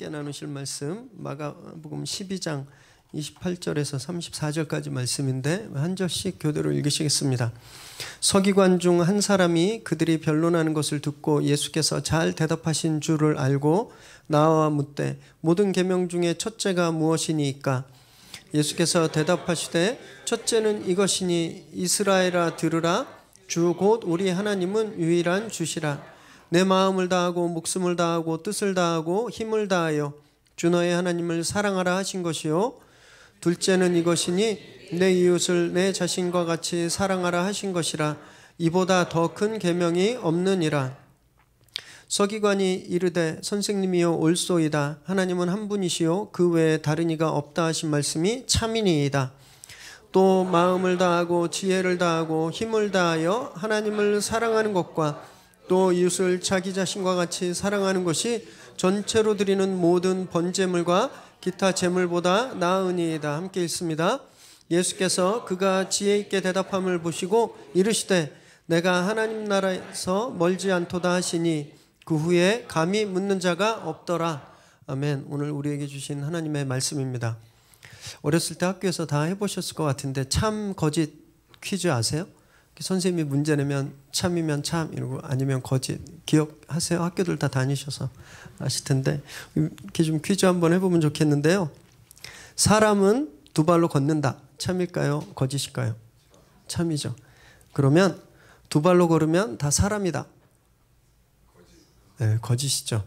함께 나누실 말씀 마가복음 12장 28절에서 34절까지 말씀인데 한 절씩 교대로 읽으시겠습니다. 서기관 중 한 사람이 그들이 변론하는 것을 듣고 예수께서 잘 대답하신 줄을 알고 나와 묻되 모든 계명 중에 첫째가 무엇이니까? 예수께서 대답하시되 첫째는 이것이니 이스라엘아 들으라 주 곧 우리 하나님은 유일한 주시라. 내 마음을 다하고 목숨을 다하고 뜻을 다하고 힘을 다하여 주 너의 하나님을 사랑하라 하신 것이요. 둘째는 이것이니 내 이웃을 내 자신과 같이 사랑하라 하신 것이라. 이보다 더 큰 계명이 없느니라. 서기관이 이르되 선생님이여 옳소이다. 하나님은 한 분이시요 그 외에 다른 이가 없다 하신 말씀이 참이니이다. 또 마음을 다하고 지혜를 다하고 힘을 다하여 하나님을 사랑하는 것과 또 이웃을 자기 자신과 같이 사랑하는 것이 전체로 드리는 모든 번제물과 기타 제물보다 나으니이다. 함께 읽습니다. 예수께서 그가 지혜 있게 대답함을 보시고 이르시되 내가 하나님 나라에서 멀지 않도다 하시니 그 후에 감히 묻는 자가 없더라. 아멘. 오늘 우리에게 주신 하나님의 말씀입니다. 어렸을 때 학교에서 다 해보셨을 것 같은데 참 거짓 퀴즈 아세요? 선생님이 문제 내면 참이면 참 이러고 아니면 거짓 기억하세요? 학교들 다 다니셔서 아실 텐데 이렇게 좀 퀴즈 한번 해보면 좋겠는데요. 사람은 두 발로 걷는다. 참일까요? 거짓일까요? 참이죠. 그러면 두 발로 걸으면 다 사람이다. 네, 거짓이죠.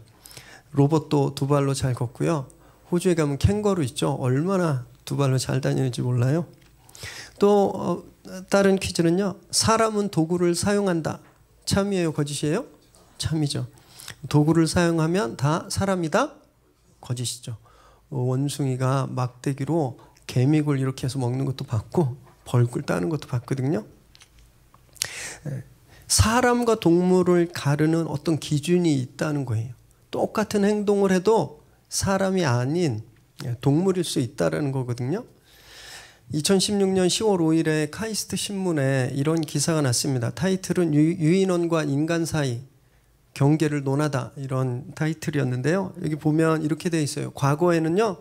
로봇도 두 발로 잘 걷고요. 호주에 가면 캥거루 있죠. 얼마나 두 발로 잘 다니는지 몰라요. 또 다른 퀴즈는요. 사람은 도구를 사용한다. 참이에요? 거짓이에요? 참이죠. 도구를 사용하면 다 사람이다? 거짓이죠. 원숭이가 막대기로 개미굴 이렇게 해서 먹는 것도 봤고 벌꿀 따는 것도 봤거든요. 사람과 동물을 가르는 어떤 기준이 있다는 거예요. 똑같은 행동을 해도 사람이 아닌 동물일 수 있다는 거거든요. 2016년 10월 5일에 카이스트 신문에 이런 기사가 났습니다. 타이틀은 유인원과 인간 사이 경계를 논하다 이런 타이틀이었는데요. 여기 보면 이렇게 돼 있어요. 과거에는요.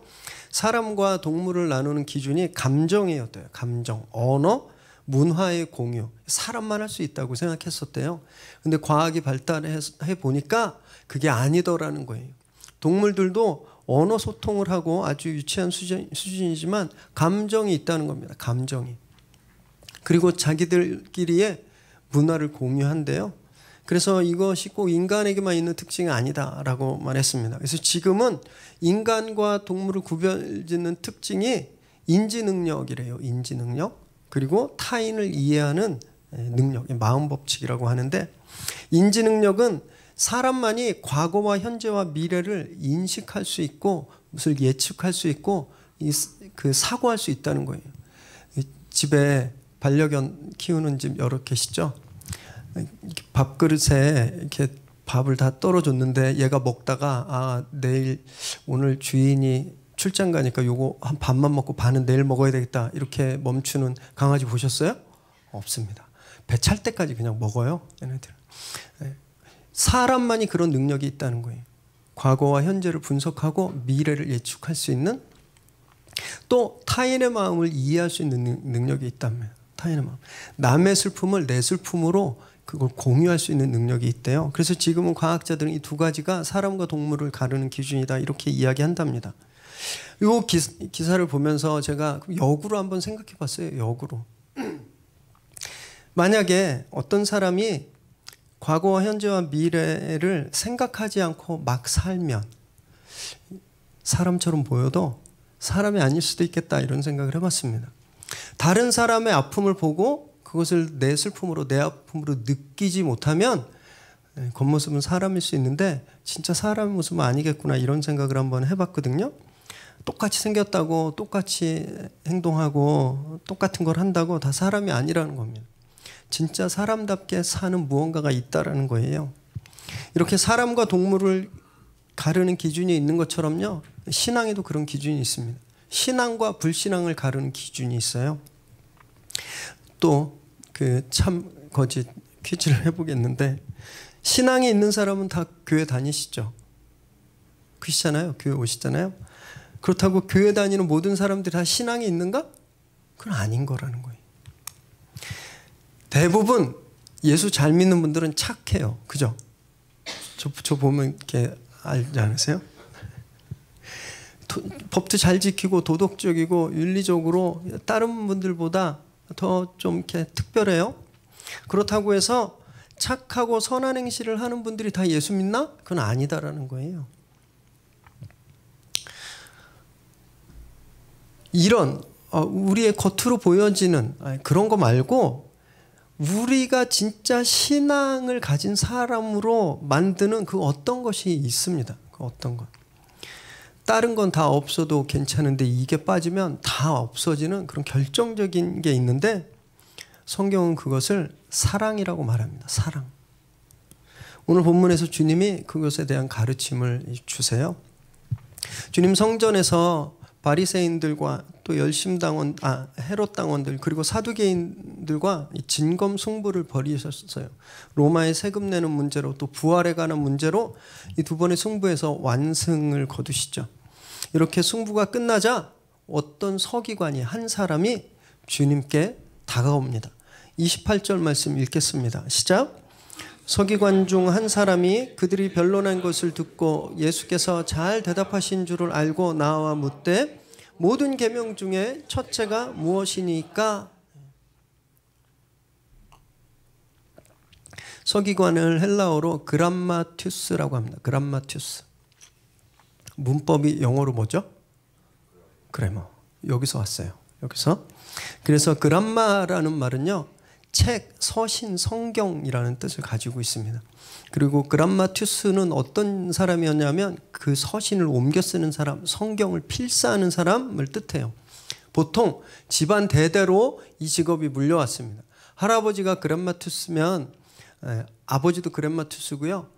사람과 동물을 나누는 기준이 감정이었대요. 감정, 언어, 문화의 공유. 사람만 할 수 있다고 생각했었대요. 근데 과학이 발달해 보니까 그게 아니더라는 거예요. 동물들도 언어 소통을 하고 아주 유치한 수준이지만 감정이 있다는 겁니다. 감정이. 그리고 자기들끼리의 문화를 공유한대요. 그래서 이것이 꼭 인간에게만 있는 특징이 아니다라고 말했습니다. 그래서 지금은 인간과 동물을 구별짓는 특징이 인지능력이래요. 인지능력. 그리고 타인을 이해하는 능력, 마음법칙이라고 하는데 인지능력은 사람만이 과거와 현재와 미래를 인식할 수 있고 무엇을 예측할 수 있고 그 사고할 수 있다는 거예요. 집에 반려견 키우는 집 여러 계시죠? 밥그릇에 이렇게 밥을 다 떨어줬는데 얘가 먹다가 내일 오늘 주인이 출장 가니까 요거 한 반만 먹고 반은 내일 먹어야 되겠다 이렇게 멈추는 강아지 보셨어요? 없습니다. 배 찰 때까지 그냥 먹어요. 얘네들. 사람만이 그런 능력이 있다는 거예요. 과거와 현재를 분석하고 미래를 예측할 수 있는 또 타인의 마음을 이해할 수 있는 능력이 있다면 타인의 마음. 남의 슬픔을 내 슬픔으로 그걸 공유할 수 있는 능력이 있대요. 그래서 지금은 과학자들은 이 두 가지가 사람과 동물을 가르는 기준이다 이렇게 이야기한답니다. 이 기사를 보면서 제가 역으로 한번 생각해 봤어요. 역으로. 만약에 어떤 사람이 과거와 현재와 미래를 생각하지 않고 막 살면 사람처럼 보여도 사람이 아닐 수도 있겠다 이런 생각을 해봤습니다. 다른 사람의 아픔을 보고 그것을 내 슬픔으로 내 아픔으로 느끼지 못하면 겉모습은 사람일 수 있는데 진짜 사람의 모습은 아니겠구나 이런 생각을 한번 해봤거든요. 똑같이 생겼다고 똑같이 행동하고 똑같은 걸 한다고 다 사람이 아니라는 겁니다. 진짜 사람답게 사는 무언가가 있다라는 거예요. 이렇게 사람과 동물을 가르는 기준이 있는 것처럼요. 신앙에도 그런 기준이 있습니다. 신앙과 불신앙을 가르는 기준이 있어요. 또 그 참 거짓 퀴즈를 해보겠는데 신앙이 있는 사람은 다 교회 다니시죠? 그러시잖아요. 교회 오시잖아요. 그렇다고 교회 다니는 모든 사람들이 다 신앙이 있는가? 그건 아닌 거라는 거예요. 대부분 예수 잘 믿는 분들은 착해요. 그죠? 저 보면 이렇게 알지 않으세요? 법도 잘 지키고 도덕적이고 윤리적으로 다른 분들보다 더 좀 이렇게 특별해요. 그렇다고 해서 착하고 선한 행실을 하는 분들이 다 예수 믿나? 그건 아니다라는 거예요. 이런 우리의 겉으로 보여지는 그런 거 말고 우리가 진짜 신앙을 가진 사람으로 만드는 그 어떤 것이 있습니다. 그 어떤 것. 다른 건 다 없어도 괜찮은데 이게 빠지면 다 없어지는 그런 결정적인 게 있는데 성경은 그것을 사랑이라고 말합니다. 사랑. 오늘 본문에서 주님이 그것에 대한 가르침을 주세요. 주님 성전에서 바리새인들과 또 열심당원, 헤롯 당원들 그리고 사두개인들과 진검 승부를 벌이셨어요. 로마에 세금 내는 문제로 또 부활에 관한 문제로 이 두 번의 승부에서 완승을 거두시죠. 이렇게 승부가 끝나자 어떤 서기관이 한 사람이 주님께 다가옵니다. 28절 말씀 읽겠습니다. 시작. 서기관 중 한 사람이 그들이 변론한 것을 듣고 예수께서 잘 대답하신 줄을 알고 나와 묻되 모든 계명 중에 첫째가 무엇이니까? 서기관을 헬라어로 그람마투스라고 합니다. 그람마투스. 문법이 영어로 뭐죠? 그래머. 여기서 왔어요. 여기서. 그래서 그람마라는 말은요. 책, 서신, 성경이라는 뜻을 가지고 있습니다. 그리고 그람마투스는 어떤 사람이었냐면 그 서신을 옮겨 쓰는 사람, 성경을 필사하는 사람을 뜻해요. 보통 집안 대대로 이 직업이 물려왔습니다. 할아버지가 그람마투스면 아버지도 그람마투스고요.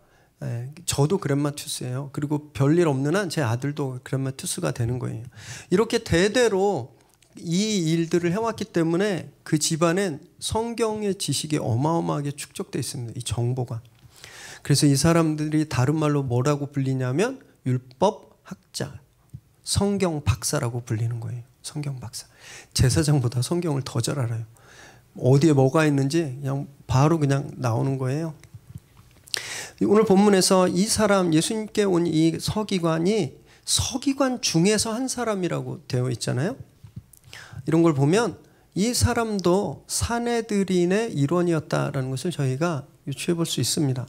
저도 그람마투스예요. 그리고 별일 없는 한 제 아들도 그람마투스가 되는 거예요. 이렇게 대대로 이 일들을 해왔기 때문에 그 집안엔 성경의 지식이 어마어마하게 축적되어 있습니다. 이 정보가. 그래서 이 사람들이 다른 말로 뭐라고 불리냐면 율법 학자, 성경 박사라고 불리는 거예요. 성경 박사. 제사장보다 성경을 더 잘 알아요. 어디에 뭐가 있는지 그냥 바로 그냥 나오는 거예요. 오늘 본문에서 이 사람, 예수님께 온 이 서기관이 서기관 중에서 한 사람이라고 되어 있잖아요. 이런 걸 보면 이 사람도 사내들인의 일원이었다라는 것을 저희가 유추해 볼 수 있습니다.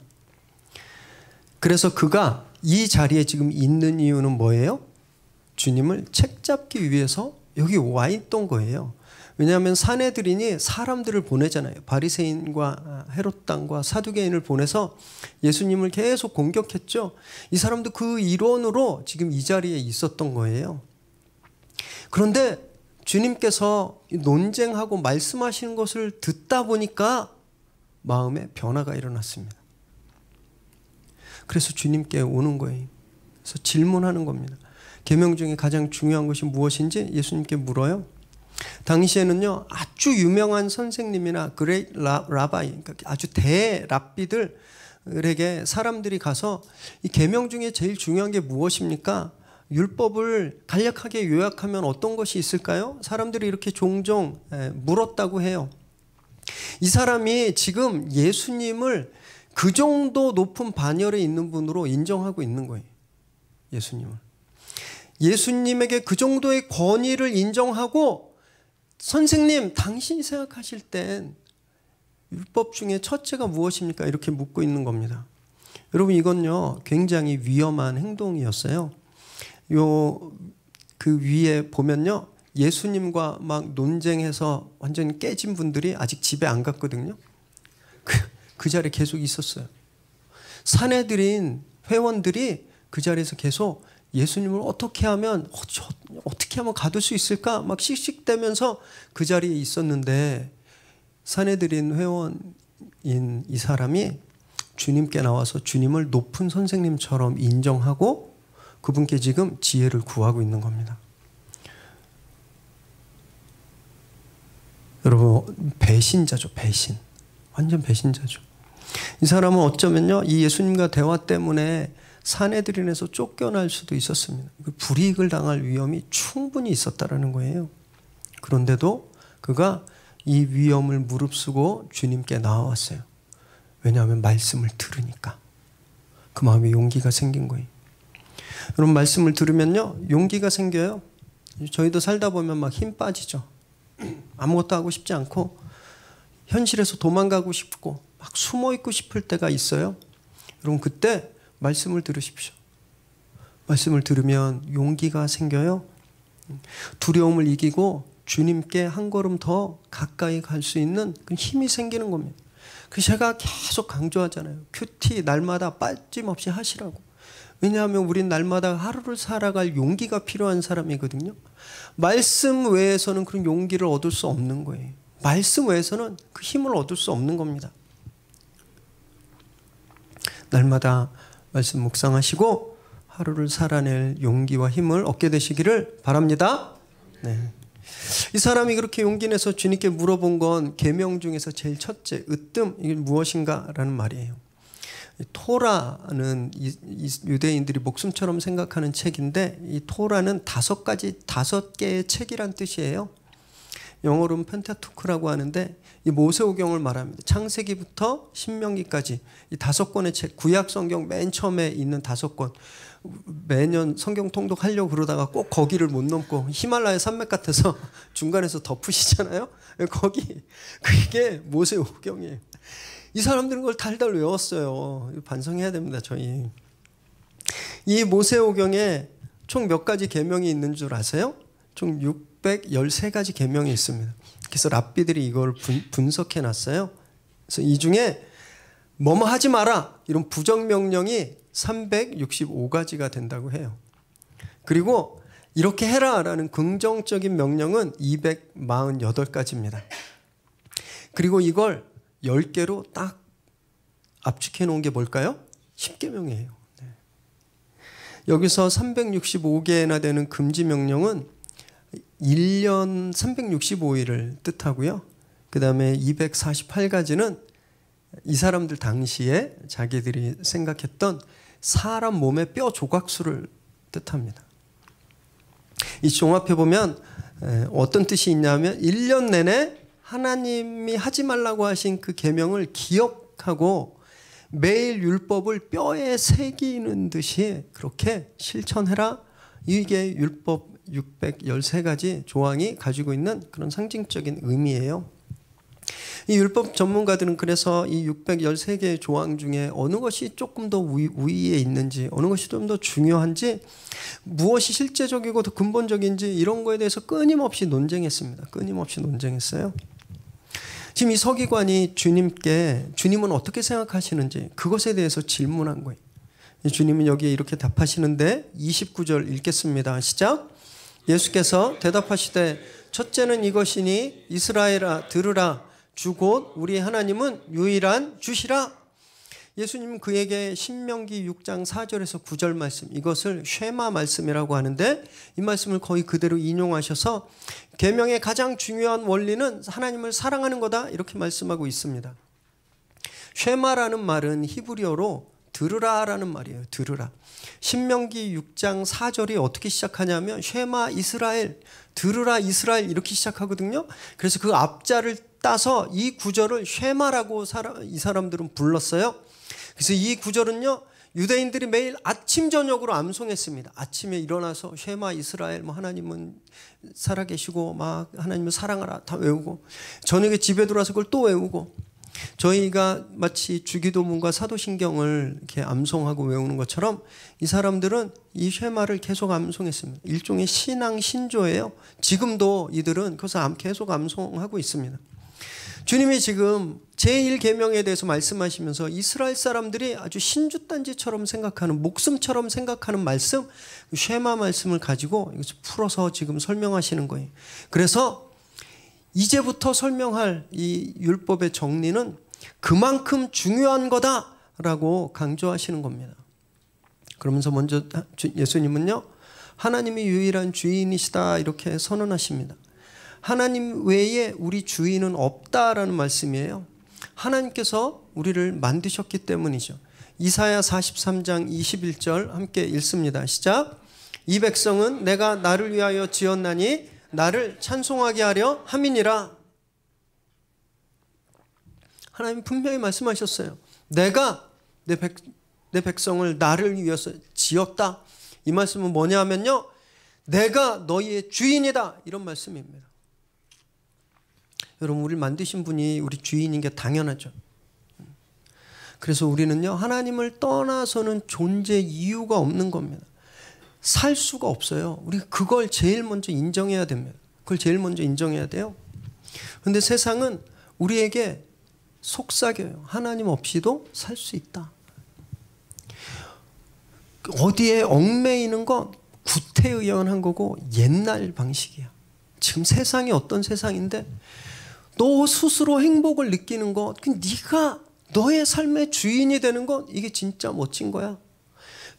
그래서 그가 이 자리에 지금 있는 이유는 뭐예요? 주님을 책잡기 위해서 여기 와 있던 거예요. 왜냐하면 사내들인이 사람들을 보내잖아요. 바리새인과 헤롯 당과 사두개인을 보내서 예수님을 계속 공격했죠. 이 사람도 그 일원으로 지금 이 자리에 있었던 거예요. 그런데 주님께서 논쟁하고 말씀하시는 것을 듣다 보니까 마음에 변화가 일어났습니다. 그래서 주님께 오는 거예요. 그래서 질문하는 겁니다. 계명 중에 가장 중요한 것이 무엇인지 예수님께 물어요. 당시에는요, 아주 유명한 선생님이나 그레이트 라바이, 그러니까 아주 대랍비들에게 사람들이 가서 이 계명 중에 제일 중요한 게 무엇입니까? 율법을 간략하게 요약하면 어떤 것이 있을까요? 사람들이 이렇게 종종 물었다고 해요. 이 사람이 지금 예수님을 그 정도 높은 반열에 있는 분으로 인정하고 있는 거예요. 예수님을. 예수님에게 그 정도의 권위를 인정하고 선생님, 당신이 생각하실 땐 율법 중에 첫째가 무엇입니까? 이렇게 묻고 있는 겁니다. 여러분, 이건요 굉장히 위험한 행동이었어요. 그 위에 보면요, 예수님과 막 논쟁해서 완전히 깨진 분들이 아직 집에 안 갔거든요. 그 자리에 계속 있었어요. 사내들인 회원들이 그 자리에서 계속 예수님을 어떻게 하면 가둘 수 있을까? 막 씩씩대면서 그 자리에 있었는데 사내들인 회원인 이 사람이 주님께 나와서 주님을 높은 선생님처럼 인정하고 그분께 지금 지혜를 구하고 있는 겁니다. 여러분, 배신자죠. 배신. 완전 배신자죠. 이 사람은 어쩌면요, 이 예수님과 대화 때문에 사내들인에서 쫓겨날 수도 있었습니다. 불이익을 당할 위험이 충분히 있었다라는 거예요. 그런데도 그가 이 위험을 무릅쓰고 주님께 나와왔어요. 왜냐하면 말씀을 들으니까. 그 마음에 용기가 생긴 거예요. 여러분, 말씀을 들으면요, 용기가 생겨요. 저희도 살다 보면 막 힘 빠지죠. 아무것도 하고 싶지 않고 현실에서 도망가고 싶고 막 숨어 있고 싶을 때가 있어요. 여러분, 그때 말씀을 들으십시오. 말씀을 들으면 용기가 생겨요. 두려움을 이기고 주님께 한 걸음 더 가까이 갈 수 있는 그 힘이 생기는 겁니다. 그래서 제가 계속 강조하잖아요. 큐티 날마다 빠짐없이 하시라고. 왜냐하면 우린 날마다 하루를 살아갈 용기가 필요한 사람이거든요. 말씀 외에서는 그런 용기를 얻을 수 없는 거예요. 말씀 외에서는 그 힘을 얻을 수 없는 겁니다. 날마다 말씀 묵상하시고 하루를 살아낼 용기와 힘을 얻게 되시기를 바랍니다. 네. 이 사람이 그렇게 용기 내서 주님께 물어본 건 계명 중에서 제일 첫째, 으뜸, 이게 무엇인가라는 말이에요. 토라는 유대인들이 목숨처럼 생각하는 책인데, 이 토라는 5개의 책이란 뜻이에요. 영어로는 펜타투크라고 하는데, 이 모세오경을 말합니다. 창세기부터 신명기까지 이 5권의 책, 구약 성경 맨 처음에 있는 5권. 매년 성경 통독하려고 그러다가 꼭 거기를 못 넘고 히말라야 산맥 같아서 중간에서 덮으시잖아요. 거기 그게 모세오경이에요. 이 사람들은 그걸 달달 외웠어요. 반성해야 됩니다, 저희. 이 모세오경에 총 몇 가지 계명이 있는 줄 아세요? 총 613가지 계명이 있습니다. 그래서 랍비들이 이걸 분석해 놨어요. 그래서 이 중에 뭐뭐 하지 마라 이런 부정명령이 365가지가 된다고 해요. 그리고 이렇게 해라라는 긍정적인 명령은 248가지입니다. 그리고 이걸 10개로 딱 압축해 놓은 게 뭘까요? 10계명이에요. 네. 여기서 365개나 되는 금지 명령은 1년 365일을 뜻하고요. 그 다음에 248가지는 이 사람들 당시에 자기들이 생각했던 사람 몸의 뼈 조각수를 뜻합니다. 이 종합해보면 어떤 뜻이 있냐면 1년 내내 하나님이 하지 말라고 하신 그 계명을 기억하고 매일 율법을 뼈에 새기는 듯이 그렇게 실천해라. 이게 율법 613가지 조항이 가지고 있는 그런 상징적인 의미예요. 이 율법 전문가들은 그래서 이 613개의 조항 중에 어느 것이 조금 더 우위에 있는지, 어느 것이 좀 더 중요한지, 무엇이 실제적이고 더 근본적인지 이런 거에 대해서 끊임없이 논쟁했습니다. 끊임없이 논쟁했어요. 지금 이 서기관이 주님은 어떻게 생각하시는지 그것에 대해서 질문한 거예요. 주님은 여기에 이렇게 답하시는데 29절 읽겠습니다. 시작. 예수께서 대답하시되 첫째는 이것이니 이스라엘아 들으라. 주 곧 우리 하나님은 유일한 주시라. 예수님은 그에게 신명기 6장 4절에서 9절 말씀, 이것을 쉐마 말씀이라고 하는데 이 말씀을 거의 그대로 인용하셔서 계명의 가장 중요한 원리는 하나님을 사랑하는 거다 이렇게 말씀하고 있습니다. 쉐마라는 말은 히브리어로 들으라라는 말이에요. 들으라. 신명기 6장 4절이 어떻게 시작하냐면 쉐마 이스라엘, 들으라 이스라엘 이렇게 시작하거든요. 그래서 그 앞자를 따서 이 구절을 쉐마라고 이 사람들은 불렀어요. 그래서 이 구절은요, 유대인들이 매일 아침 저녁으로 암송했습니다. 아침에 일어나서 쉐마 이스라엘, 뭐 하나님은 살아계시고 막 하나님을 사랑하라 다 외우고, 저녁에 집에 들어와서 그걸 또 외우고, 저희가 마치 주기도문과 사도신경을 이렇게 암송하고 외우는 것처럼 이 사람들은 이 쉐마를 계속 암송했습니다. 일종의 신앙 신조예요. 지금도 이들은 그것을 계속 암송하고 있습니다. 주님이 지금 제1계명에 대해서 말씀하시면서 이스라엘 사람들이 아주 신주단지처럼 생각하는, 목숨처럼 생각하는 말씀, 쉐마 말씀을 가지고 이것을 풀어서 지금 설명하시는 거예요. 그래서 이제부터 설명할 이 율법의 정리는 그만큼 중요한 거다라고 강조하시는 겁니다. 그러면서 먼저 예수님은요, 하나님이 유일한 주인이시다 이렇게 선언하십니다. 하나님 외에 우리 주인은 없다라는 말씀이에요. 하나님께서 우리를 만드셨기 때문이죠. 이사야 43장 21절 함께 읽습니다. 시작. 이 백성은 내가 나를 위하여 지었나니 나를 찬송하게 하려 함이니라. 하나님 분명히 말씀하셨어요. 내가 내 백성을 나를 위해서 지었다. 이 말씀은 뭐냐 하면요, 내가 너희의 주인이다, 이런 말씀입니다. 여러분, 우리를 만드신 분이 우리 주인인 게 당연하죠. 그래서 우리는요, 하나님을 떠나서는 존재 이유가 없는 겁니다. 살 수가 없어요. 우리 그걸 제일 먼저 인정해야 됩니다. 그걸 제일 먼저 인정해야 돼요. 그런데 세상은 우리에게 속삭여요. 하나님 없이도 살 수 있다. 어디에 얽매이는 건 구태의연한 거고 옛날 방식이야. 지금 세상이 어떤 세상인데 너 스스로 행복을 느끼는 것, 네가 너의 삶의 주인이 되는 것, 이게 진짜 멋진 거야.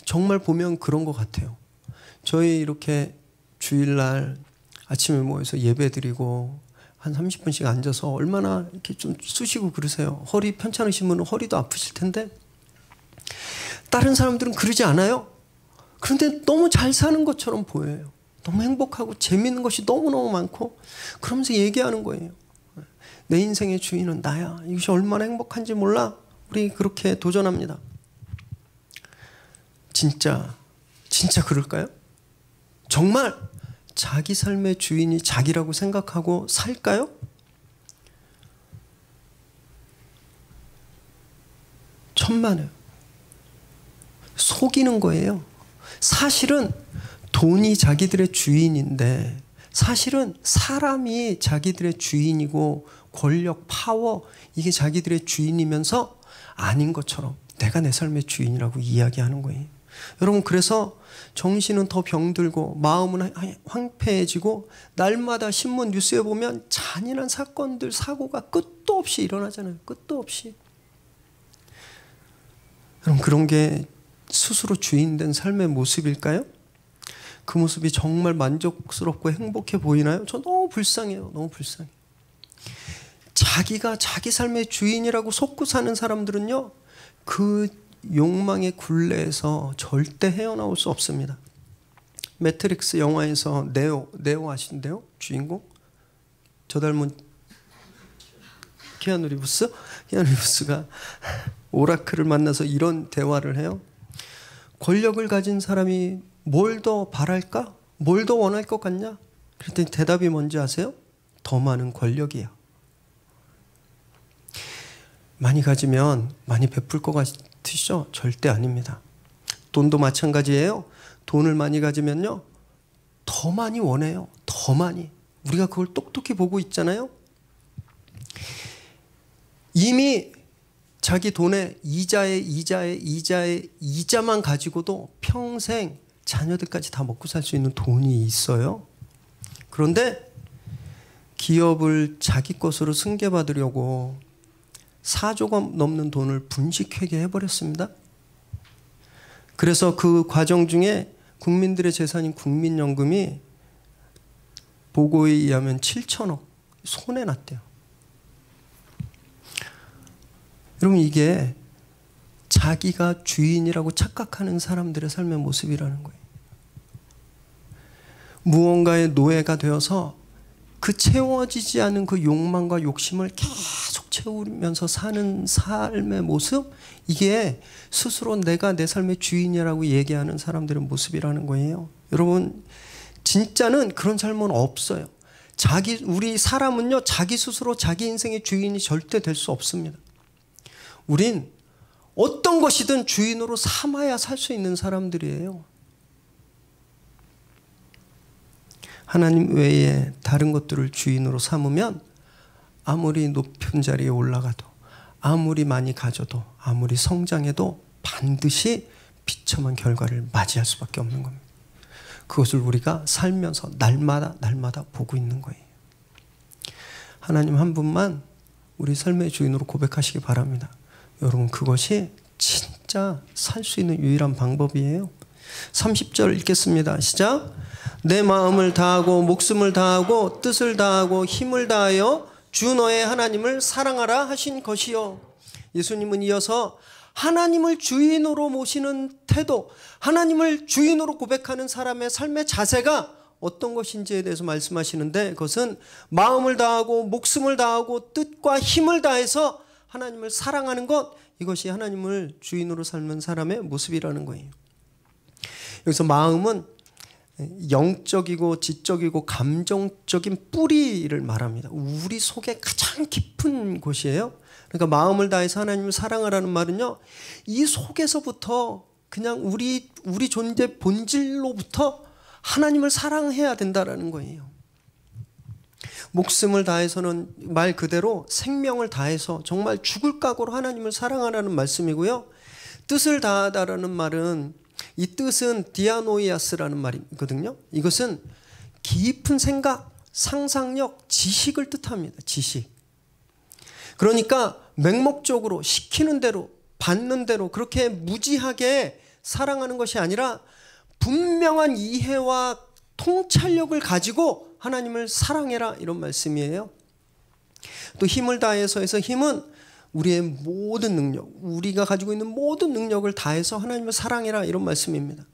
정말 보면 그런 것 같아요. 저희 이렇게 주일날 아침에 모여서 예배 드리고 한 30분씩 앉아서 얼마나 이렇게 좀 쑤시고 그러세요. 허리 편찮으신 분은 허리도 아프실 텐데 다른 사람들은 그러지 않아요. 그런데 너무 잘 사는 것처럼 보여요. 너무 행복하고 재밌는 것이 너무너무 많고 그러면서 얘기하는 거예요. 내 인생의 주인은 나야. 이것이 얼마나 행복한지 몰라. 우리 그렇게 도전합니다. 진짜 그럴까요? 정말 자기 삶의 주인이 자기라고 생각하고 살까요? 천만에요. 속이는 거예요. 사실은 돈이 자기들의 주인인데, 사실은 사람이 자기들의 주인이고 권력, 파워, 이게 자기들의 주인이면서 아닌 것처럼 내가 내 삶의 주인이라고 이야기하는 거예요. 여러분, 그래서 정신은 더 병들고 마음은 황폐해지고 날마다 신문 뉴스에 보면 잔인한 사건들, 사고가 끝도 없이 일어나잖아요. 끝도 없이. 여러분, 그런 게 스스로 주인된 삶의 모습일까요? 그 모습이 정말 만족스럽고 행복해 보이나요? 저 너무 불쌍해요. 너무 불쌍해요. 자기가 자기 삶의 주인이라고 속고 사는 사람들은요, 그 욕망의 굴레에서 절대 헤어나올 수 없습니다. 매트릭스 영화에서 네오 아신대요? 주인공? 저 닮은 키아누 리브스가 오라클을 만나서 이런 대화를 해요. 권력을 가진 사람이 뭘 더 바랄까? 뭘 더 원할 것 같냐? 그랬더니 대답이 뭔지 아세요? 더 많은 권력이야. 많이 가지면 많이 베풀 것 같으시죠? 절대 아닙니다. 돈도 마찬가지예요. 돈을 많이 가지면요, 더 많이 원해요. 더 많이. 우리가 그걸 똑똑히 보고 있잖아요. 이미 자기 돈에 이자만 가지고도 평생 자녀들까지 다 먹고 살 수 있는 돈이 있어요. 그런데 기업을 자기 것으로 승계받으려고 4조가 넘는 돈을 분식회계 해버렸습니다. 그래서 그 과정 중에 국민들의 재산인 국민연금이 보고에 의하면 7천억 손해났대요. 여러분, 이게 자기가 주인이라고 착각하는 사람들의 삶의 모습이라는 거예요. 무언가의 노예가 되어서 그 채워지지 않은 그 욕망과 욕심을 계속 채우면서 사는 삶의 모습, 이게 스스로 내가 내 삶의 주인이라고 얘기하는 사람들의 모습이라는 거예요. 여러분, 진짜는 그런 삶은 없어요. 우리 사람은요, 자기 스스로 자기 인생의 주인이 절대 될 수 없습니다. 우린 어떤 것이든 주인으로 삼아야 살 수 있는 사람들이에요. 하나님 외에 다른 것들을 주인으로 삼으면 아무리 높은 자리에 올라가도, 아무리 많이 가져도, 아무리 성장해도 반드시 비참한 결과를 맞이할 수밖에 없는 겁니다. 그것을 우리가 살면서 날마다 보고 있는 거예요. 하나님 한 분만 우리 삶의 주인으로 고백하시기 바랍니다. 여러분, 그것이 진짜 살 수 있는 유일한 방법이에요. 30절 읽겠습니다. 시작. 내 마음을 다하고 목숨을 다하고 뜻을 다하고 힘을 다하여 주 너의 하나님을 사랑하라 하신 것이요. 예수님은 이어서 하나님을 주인으로 모시는 태도, 하나님을 주인으로 고백하는 사람의 삶의 자세가 어떤 것인지에 대해서 말씀하시는데, 그것은 마음을 다하고 목숨을 다하고 뜻과 힘을 다해서 하나님을 사랑하는 것, 이것이 하나님을 주인으로 삶는 사람의 모습이라는 거예요. 여기서 마음은 영적이고 지적이고 감정적인 뿌리를 말합니다. 우리 속에 가장 깊은 곳이에요. 그러니까 마음을 다해서 하나님을 사랑하라는 말은요, 이 속에서부터 그냥 우리 존재 본질로부터 하나님을 사랑해야 된다라는 거예요. 목숨을 다해서는 말 그대로 생명을 다해서 정말 죽을 각오로 하나님을 사랑하라는 말씀이고요. 뜻을 다하다라는 말은, 이 뜻은 디아노이아스라는 말이거든요. 이것은 깊은 생각, 상상력, 지식을 뜻합니다. 지식. 그러니까 맹목적으로 시키는 대로 받는 대로 그렇게 무지하게 사랑하는 것이 아니라 분명한 이해와 통찰력을 가지고 하나님을 사랑해라, 이런 말씀이에요. 또 힘을 다해서에서 힘은 우리의 모든 능력, 우리가 가지고 있는 모든 능력을 다해서 하나님을 사랑해라, 이런 말씀입니다.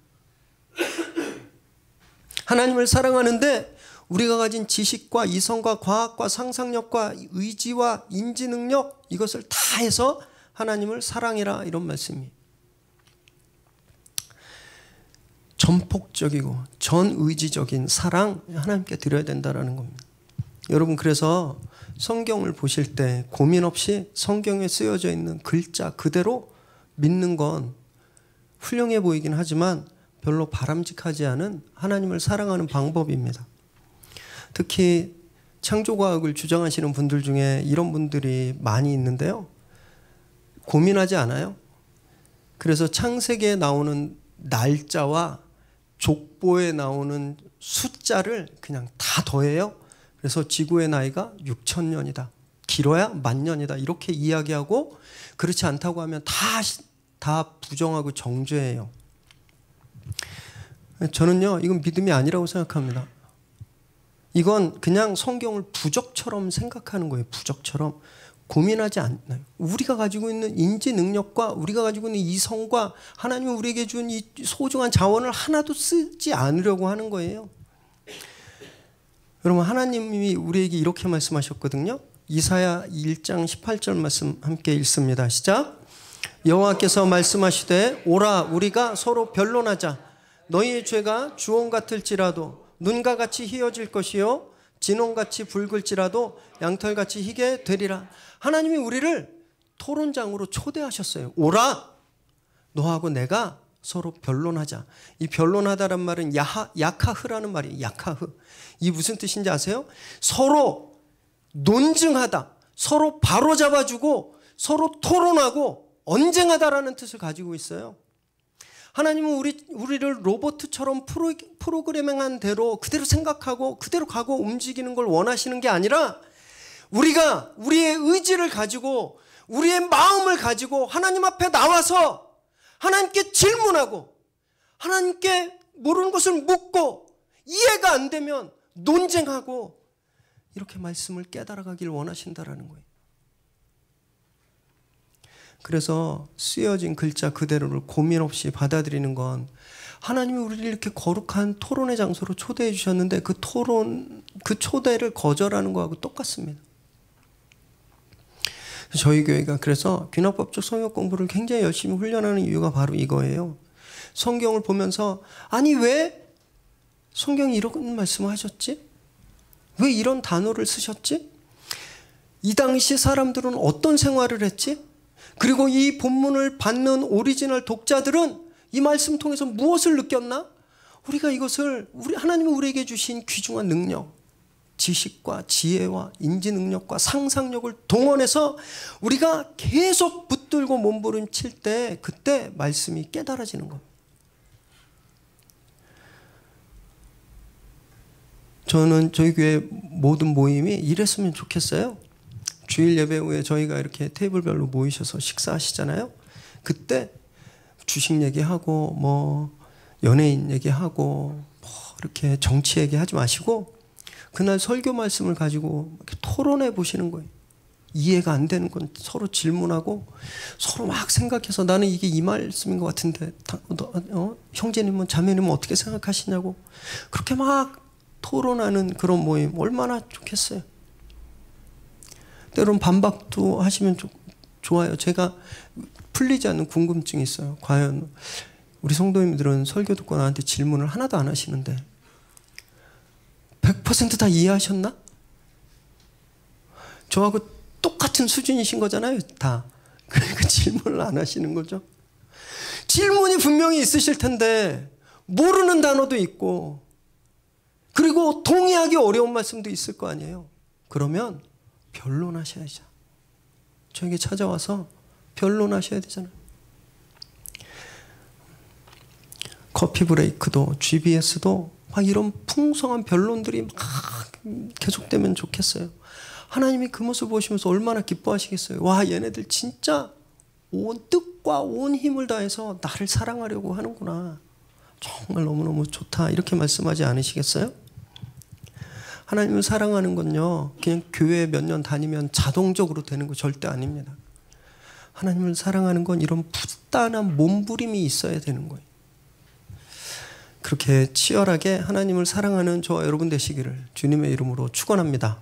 하나님을 사랑하는데 우리가 가진 지식과 이성과 과학과 상상력과 의지와 인지 능력, 이것을 다해서 하나님을 사랑해라, 이런 말씀이에요. 전폭적이고 전의지적인 사랑, 하나님께 드려야 된다는 겁니다. 여러분, 그래서 성경을 보실 때 고민 없이 성경에 쓰여져 있는 글자 그대로 믿는 건 훌륭해 보이긴 하지만 별로 바람직하지 않은 하나님을 사랑하는 방법입니다. 특히 창조과학을 주장하시는 분들 중에 이런 분들이 많이 있는데요, 고민하지 않아요. 그래서 창세기에 나오는 날짜와 족보에 나오는 숫자를 그냥 다 더해요. 그래서 지구의 나이가 6,000년이다. 길어야 10,000년이다. 이렇게 이야기하고, 그렇지 않다고 하면 다 부정하고 정죄해요. 저는요, 이건 믿음이 아니라고 생각합니다. 이건 그냥 성경을 부적처럼 생각하는 거예요. 부적처럼. 고민하지 않나요? 우리가 가지고 있는 인지 능력과 우리가 가지고 있는 이성과 하나님이 우리에게 준 이 소중한 자원을 하나도 쓰지 않으려고 하는 거예요. 여러분, 하나님이 우리에게 이렇게 말씀하셨거든요. 이사야 1장 18절 말씀 함께 읽습니다. 시작. 여호와께서 말씀하시되, 오라, 우리가 서로 변론하자. 너희의 죄가 주홍 같을지라도 눈과 같이 희어질 것이요 진홍같이 붉을지라도 양털같이 희게 되리라. 하나님이 우리를 토론장으로 초대하셨어요. 오라, 너하고 내가 서로 변론하자. 이 변론하다란 말은 야카흐라는 말이에요. 야카흐. 이 무슨 뜻인지 아세요? 서로 논증하다, 서로 바로잡아주고 서로 토론하고 언쟁하다라는 뜻을 가지고 있어요. 하나님은 우리를 로봇처럼 프로그래밍한 대로 그대로 생각하고 그대로 가고 움직이는 걸 원하시는 게 아니라, 우리가 우리의 의지를 가지고 우리의 마음을 가지고 하나님 앞에 나와서 하나님께 질문하고 하나님께 모르는 것을 묻고 이해가 안 되면 논쟁하고, 이렇게 말씀을 깨달아가길 원하신다라는 거예요. 그래서 쓰여진 글자 그대로를 고민 없이 받아들이는 건, 하나님이 우리를 이렇게 거룩한 토론의 장소로 초대해 주셨는데 그 초대를 거절하는 거하고 똑같습니다. 저희 교회가 그래서 귀납법적 성역 공부를 굉장히 열심히 훈련하는 이유가 바로 이거예요. 성경을 보면서, 아니 왜 성경이 이런 말씀을 하셨지? 왜 이런 단어를 쓰셨지? 이 당시 사람들은 어떤 생활을 했지? 그리고 이 본문을 받는 오리지널 독자들은 이 말씀 통해서 무엇을 느꼈나? 우리가 이것을 하나님이 우리에게 주신 귀중한 능력, 지식과 지혜와 인지 능력과 상상력을 동원해서 우리가 계속 붙들고 몸부림칠 때, 그때 말씀이 깨달아지는 겁니다. 저는 저희 교회 모든 모임이 이랬으면 좋겠어요. 주일 예배 후에 저희가 이렇게 테이블별로 모이셔서 식사하시잖아요. 그때 주식 얘기하고 뭐 연예인 얘기하고 뭐 이렇게 정치 얘기하지 마시고 그날 설교 말씀을 가지고 이렇게 토론해 보시는 거예요. 이해가 안 되는 건 서로 질문하고 서로 막 생각해서 나는 이게 이 말씀인 것 같은데 형제님은 자매님은 어떻게 생각하시냐고 그렇게 막 토론하는 그런 모임 얼마나 좋겠어요. 때로는 반박도 하시면 좋아요. 제가 풀리지 않는 궁금증이 있어요. 과연 우리 성도님들은 설교 듣고 나한테 질문을 하나도 안 하시는데 100% 다 이해하셨나? 저하고 똑같은 수준이신 거잖아요. 다. 그러니까 질문을 안 하시는 거죠. 질문이 분명히 있으실 텐데 모르는 단어도 있고 그리고 동의하기 어려운 말씀도 있을 거 아니에요. 그러면 변론하셔야죠. 저에게 찾아와서 변론하셔야 되잖아요. 커피 브레이크도 GBS도 막 이런 풍성한 변론들이 막 계속되면 좋겠어요. 하나님이 그 모습을 보시면서 얼마나 기뻐하시겠어요. 와, 얘네들 진짜 온 뜻과 온 힘을 다해서 나를 사랑하려고 하는구나. 정말 너무너무 좋다. 이렇게 말씀하지 않으시겠어요? 하나님을 사랑하는 건요, 그냥 교회 몇 년 다니면 자동적으로 되는 거 절대 아닙니다. 하나님을 사랑하는 건 이런 부단한 몸부림이 있어야 되는 거예요. 그렇게 치열하게 하나님을 사랑하는 저와 여러분 되시기를 주님의 이름으로 축원합니다.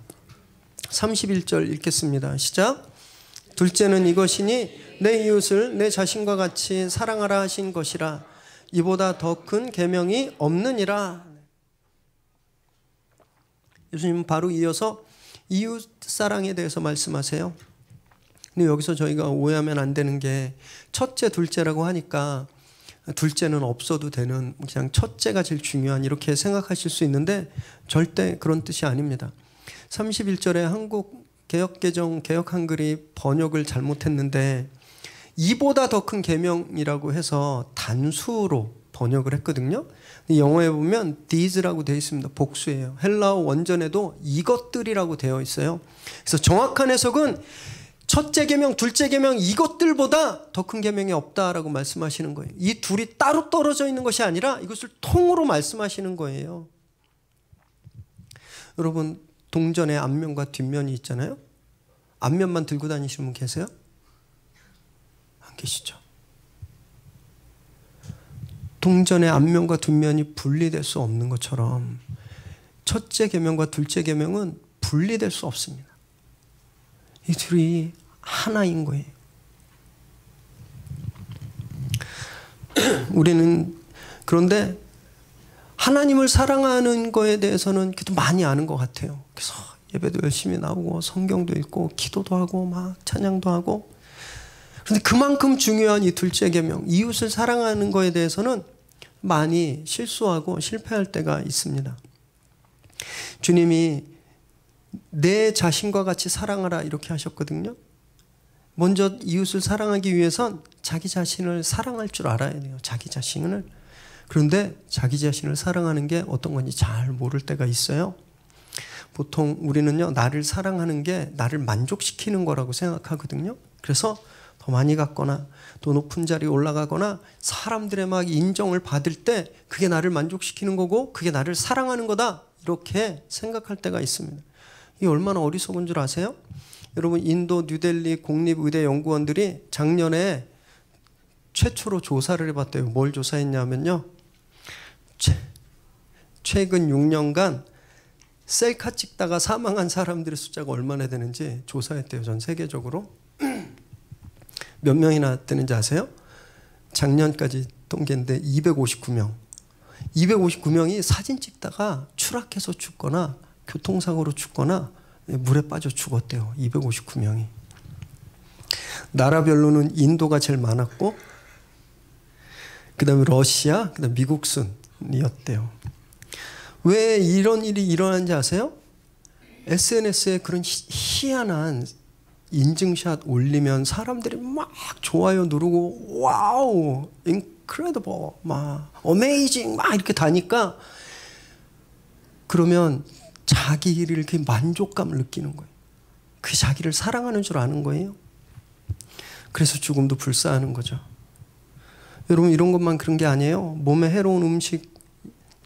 31절 읽겠습니다. 시작. 둘째는 이것이니 내 이웃을 내 자신과 같이 사랑하라 하신 것이라. 이보다 더 큰 계명이 없느니라. 예수님은 바로 이어서 이웃 사랑에 대해서 말씀하세요. 근데 여기서 저희가 오해하면 안 되는 게 첫째, 둘째라고 하니까 둘째는 없어도 되는 그냥 첫째가 제일 중요한 이렇게 생각하실 수 있는데 절대 그런 뜻이 아닙니다. 31절에 한국 개역개정 개역 한글이 번역을 잘못했는데 이보다 더 큰 계명이라고 해서 단수로 번역을 했거든요. 영어에 보면 these라고 되어 있습니다. 복수예요. 헬라어 원전에도 이것들이라고 되어 있어요. 그래서 정확한 해석은 첫째 계명, 둘째 계명 이것들보다 더 큰 계명이 없다라고 말씀하시는 거예요. 이 둘이 따로 떨어져 있는 것이 아니라 이것을 통으로 말씀하시는 거예요. 여러분 동전에 앞면과 뒷면이 있잖아요. 앞면만 들고 다니시는 분 계세요? 안 계시죠? 동전의 앞면과 뒷면이 분리될 수 없는 것처럼 첫째 계명과 둘째 계명은 분리될 수 없습니다. 이 둘이 하나인 거예요. 우리는 그런데 하나님을 사랑하는 거에 대해서는 그래도 많이 아는 것 같아요. 그래서 예배도 열심히 나오고 성경도 읽고 기도도 하고 막 찬양도 하고. 그런데 그만큼 중요한 이 둘째 계명, 이웃을 사랑하는 거에 대해서는 많이 실수하고 실패할 때가 있습니다. 주님이 내 자신과 같이 사랑하라 이렇게 하셨거든요. 먼저 이웃을 사랑하기 위해선 자기 자신을 사랑할 줄 알아야 돼요. 자기 자신을. 그런데 자기 자신을 사랑하는 게 어떤 건지 잘 모를 때가 있어요. 보통 우리는요, 나를 사랑하는 게 나를 만족시키는 거라고 생각하거든요. 그래서 더 많이 갖거나 더 높은 자리에 올라가거나 사람들의 막 인정을 받을 때 그게 나를 만족시키는 거고 그게 나를 사랑하는 거다 이렇게 생각할 때가 있습니다. 이게 얼마나 어리석은 줄 아세요? 여러분 인도 뉴델리 공립의대연구원들이 작년에 최초로 조사를 해봤대요. 뭘 조사했냐면요, 최근 6년간 셀카 찍다가 사망한 사람들의 숫자가 얼마나 되는지 조사했대요. 전 세계적으로. 몇 명이나 되는지 아세요? 작년까지 통계인데 259명. 259명이 사진 찍다가 추락해서 죽거나 교통사고로 죽거나 물에 빠져 죽었대요. 259명이. 나라별로는 인도가 제일 많았고 그 다음에 러시아, 그 다음에 미국 순이었대요. 왜 이런 일이 일어나는지 아세요? SNS에 그런 희한한 인증샷 올리면 사람들이 막 좋아요 누르고 와우, incredible, 막 amazing 막 이렇게 다니까 그러면 자기를 이렇게 만족감을 느끼는 거예요. 그 자기를 사랑하는 줄 아는 거예요. 그래서 죽음도 불사하는 거죠. 여러분 이런 것만 그런 게 아니에요. 몸에 해로운 음식